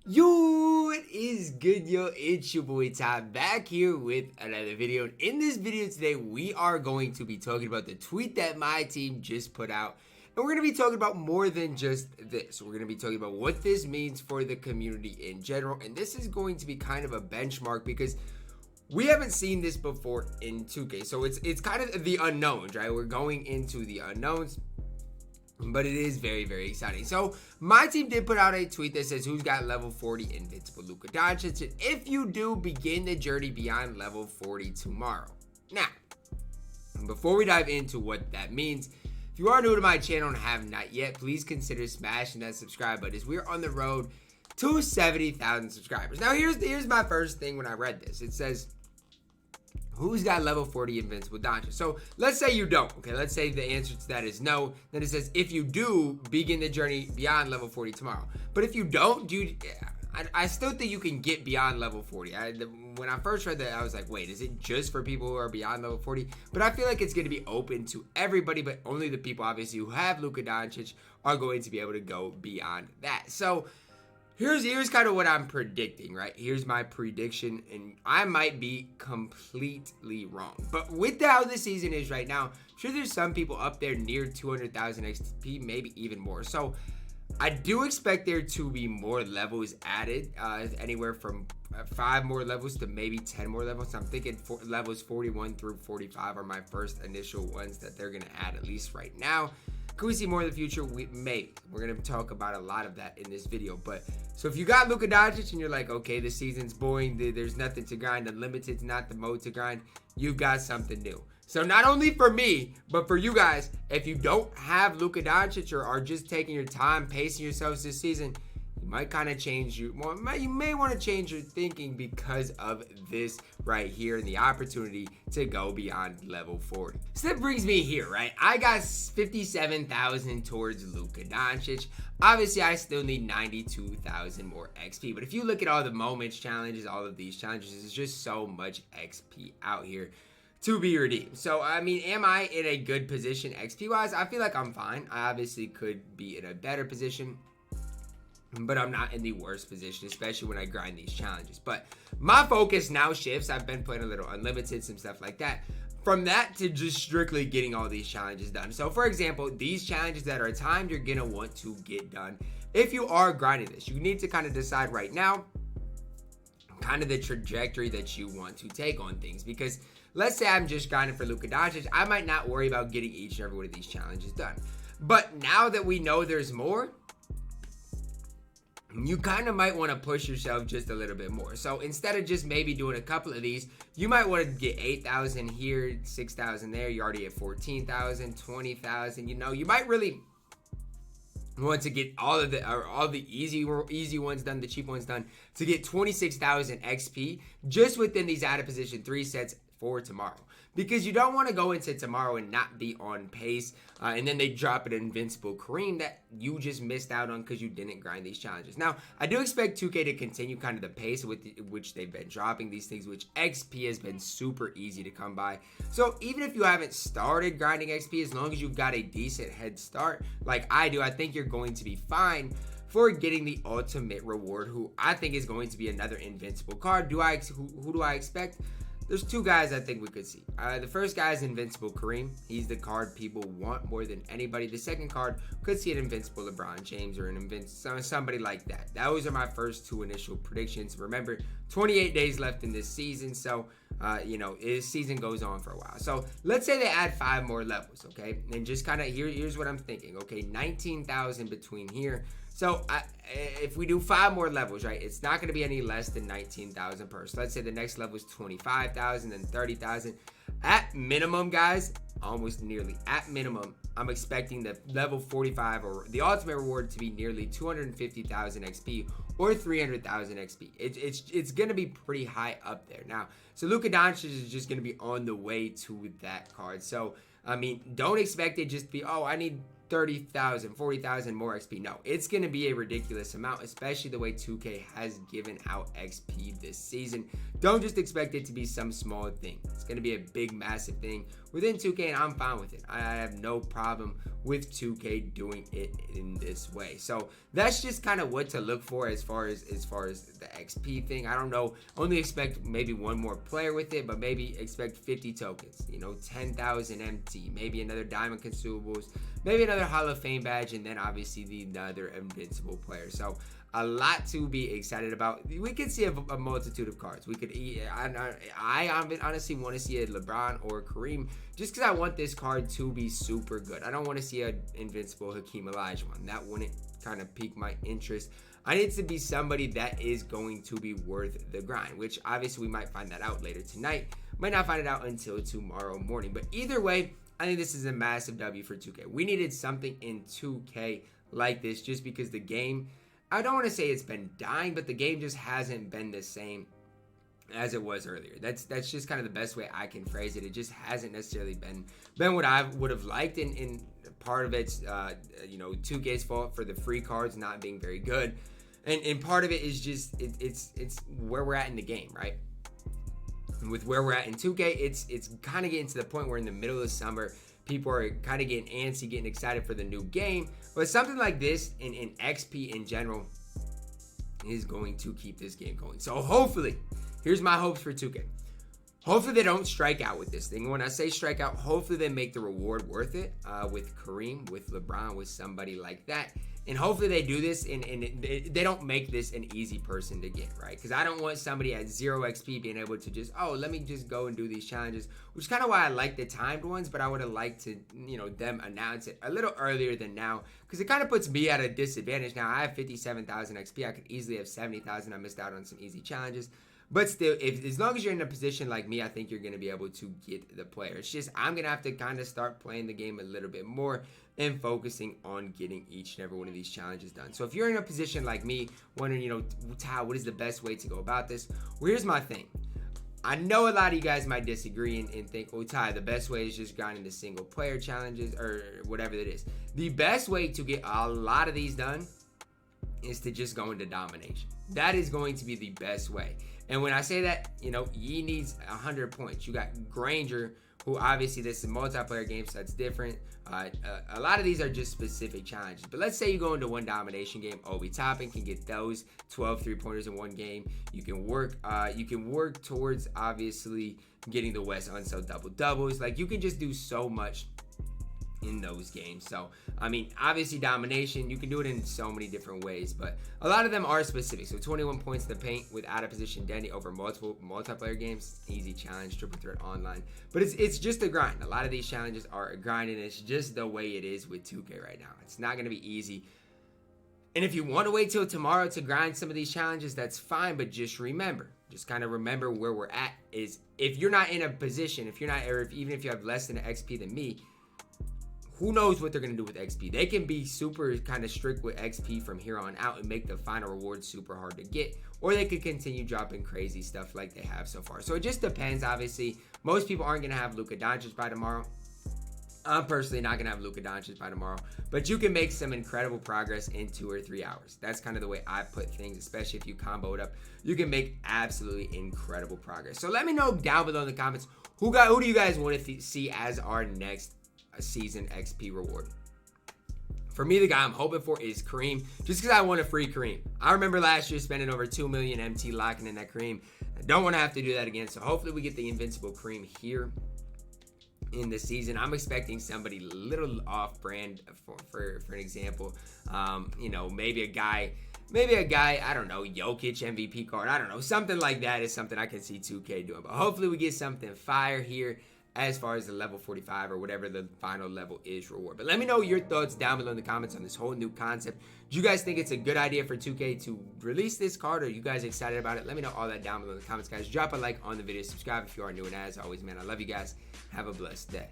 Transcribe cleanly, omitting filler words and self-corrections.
Yo, what is good, yo? It's your boy Ty back here with another video. In this video today, we are going to be talking about the tweet that my team just put out. And we're going to be talking about more than just this. We're going to be talking about what this means for the community in general. And this is going to be kind of a benchmark because we haven't seen this before in 2K. So it's kind of the unknowns, right? We're going into the unknowns. But it is very, very exciting. So my team did put out a tweet that says, who's got level 40 invincible Luka Doncic? And if you do, begin the journey beyond level 40 tomorrow. Now, before we dive into what that means, if you are new to my channel and have not yet, please consider smashing that subscribe button as we're on the road to 70,000 subscribers. Now, here's my first thing when I read this. It says, who's got level 40 invincible Doncic? So let's say you don't. Okay, let's say the answer to that is no. Then it says, if you do, begin the journey beyond level 40 tomorrow. But if you don't, dude, I still think you can get beyond level 40. When I first read that, I was like, wait, is it just for people who are beyond level 40? But I feel like it's going to be open to everybody, but only the people, obviously, who have Luka Doncic are going to be able to go beyond that. So Here's kind of what I'm predicting, right? Here's my prediction, and I might be completely wrong. But with how the season is right now, I'm sure there's some people up there near 200,000 XP, maybe even more. So I do expect there to be more levels added, anywhere from 5 more levels to maybe 10 more levels. I'm thinking levels 41 through 45 are my first initial ones that they're going to add, at least right now. Could we see more in the future? We may. We're going to talk about a lot of that in this video. But so if you got Luka Doncic and you're like, okay, this season's boring, there's nothing to grind, Unlimited's not the mode to grind, you've got something new. So not only for me, but for you guys, if you don't have Luka Doncic or are just taking your time, pacing yourselves this season, you might kind of change you may want to change your thinking because of this right here and the opportunity to go beyond level 40. So that brings me here, right? I got 57,000 towards Luka Doncic. Obviously, I still need 92,000 more XP. But if you look at all the moments challenges, all of these challenges, there's just so much XP out here to be redeemed. So, I mean, am I in a good position XP-wise? I feel like I'm fine. I obviously could be in a better position, but I'm not in the worst position, especially when I grind these challenges. But my focus now shifts. I've been playing a little Unlimited, some stuff like that. From that to just strictly getting all these challenges done. So, for example, these challenges that are timed, you're going to want to get done. If you are grinding this, you need to kind of decide right now kind of the trajectory that you want to take on things. Because let's say I'm just grinding for Luka Doncic, I might not worry about getting each and every one of these challenges done. But now that we know there's more, you kind of might want to push yourself just a little bit more. So instead of just maybe doing a couple of these, you might want to get 8,000 here, 6,000 there. You're already at 14,000, 20,000. You know, you might really want to get all the easy ones done, the cheap ones done, to get 26,000 XP just within these out of position 3 sets for tomorrow. Because you don't want to go into tomorrow and not be on pace, and then they drop an invincible Kareem that you just missed out on because you didn't grind these challenges. Now, I do expect 2K to continue kind of the pace with which they've been dropping these things, which XP has been super easy to come by. So even if you haven't started grinding XP, as long as you've got a decent head start, like I do, I think you're going to be fine for getting the ultimate reward, who I think is going to be another invincible card. Who do I expect? There's 2 guys I think we could see. The first guy is Invincible Kareem. He's the card people want more than anybody. The second card, could see an Invincible LeBron James or somebody like that. Those are my first 2 initial predictions. Remember, 28 days left in this season, so you know, this season goes on for a while. So let's say they add 5 more levels, okay? And just kind of here's what I'm thinking, okay? 19,000 between here. So if we do 5 more levels, right, it's not going to be any less than 19,000 per. So let's say the next level is 25,000 and 30,000. At minimum, guys, almost nearly at minimum, I'm expecting the level 45 or the ultimate reward to be nearly 250,000 XP or 300,000 XP. It's going to be pretty high up there. Now, so Luka Doncic is just going to be on the way to that card. So, I mean, don't expect it just to be, oh, I need 30,000, 40,000 more XP. No, it's going to be a ridiculous amount, especially the way 2K has given out XP this season. Don't just expect it to be some small thing. It's going to be a big, massive thing within 2K, and I'm fine with it. I have no problem with 2K doing it in this way. So that's just kind of what to look for as far as the XP thing. I don't know. Only expect maybe one more player with it, but maybe expect 50 tokens. 10,000 MT, maybe another diamond consumables, maybe another Hall of Fame badge, and then obviously the other invincible player. So a lot to be excited about. We could see a multitude of cards. We could. I honestly want to see a LeBron or Kareem, just because I want this card to be super good. I don't want to see an invincible Hakeem Olajuwon. That wouldn't kind of pique my interest. I need to be somebody that is going to be worth the grind, which obviously we might find that out later tonight. Might not find it out until tomorrow morning. But either way, I think this is a massive W for 2K. We needed something in 2K like this, just because the game, I don't want to say it's been dying, but the game just hasn't been the same as it was earlier. That's just kind of the best way I can phrase it. It just hasn't necessarily been what I would have liked, and part of it's 2K's fault for the free cards not being very good, and part of it is just it's where we're at in the game, right? And with where we're at in 2K, it's kind of getting to the point where in the middle of summer, people are kind of getting antsy, getting excited for the new game. But something like this in XP in general is going to keep this game going. So hopefully, here's my hopes for 2K. Hopefully they don't strike out with this thing. When I say strike out, hopefully they make the reward worth it with Kareem, with LeBron, with somebody like that. And hopefully they do this and they don't make this an easy person to get, right? Because I don't want somebody at 0 XP being able to just, let me just go and do these challenges, which is kind of why I like the timed ones, but I would have liked to, them announce it a little earlier than now, because it kind of puts me at a disadvantage. Now I have 57,000 XP. I could easily have 70,000. I missed out on some easy challenges. But still, as long as you're in a position like me, I think you're going to be able to get the player. It's just I'm going to have to kind of start playing the game a little bit more and focusing on getting each and every one of these challenges done. So if you're in a position like me, wondering, Ty, what is the best way to go about this? Well, here's my thing. I know a lot of you guys might disagree and think, Ty, the best way is just grinding the single player challenges or whatever it is. The best way to get a lot of these done is to just go into domination. That is going to be the best way. And when I say that, Yi needs 100 points. You got Granger, who obviously this is a multiplayer game, so that's different. A lot of these are just specific challenges. But let's say you go into one domination game. Obi Toppin can get those 12 3-pointers in one game. You can work towards obviously getting the West Unsell double-doubles. Like, you can just do so much in those games. So I mean, obviously domination, you can do it in so many different ways, but a lot of them are specific. So 21 points in the paint with out of position Denny over multiple multiplayer games, easy challenge, triple threat online. But it's just a grind. A lot of these challenges are a grind, and it's just the way it is with 2K right now. It's not going to be easy. And if you want to wait till tomorrow to grind some of these challenges, that's fine, but just kind of remember where we're at is if you're not in a position, even if you have less than an XP than me, who knows what they're going to do with XP. They can be super kind of strict with XP from here on out and make the final reward super hard to get, or they could continue dropping crazy stuff like they have so far. So it just depends, obviously. Most people aren't going to have Luka Doncic by tomorrow. I'm personally not going to have Luka Doncic by tomorrow, but you can make some incredible progress in 2 or 3 hours. That's kind of the way I put things, especially if you combo it up. You can make absolutely incredible progress. So let me know down below in the comments, who do you guys want to see as our next season XP reward? For me, the guy I'm hoping for is Kareem, just because I want a free Kareem. I remember last year spending over 2 million MT locking in that Kareem. I don't want to have to do that again, so hopefully we get the invincible Kareem here in the season. I'm expecting somebody a little off-brand for an example. Maybe a guy, I don't know, Jokic MVP card. I don't know, something like that is something I can see 2K doing. But hopefully we get something fire here as far as the level 45 or whatever the final level is reward. But let me know your thoughts down below in the comments on this whole new concept. Do you guys think it's a good idea for 2K to release this card? Are you guys excited about it? Let me know all that down below in the comments, guys. Drop a like on the video. Subscribe if you are new. And as always, man, I love you guys. Have a blessed day.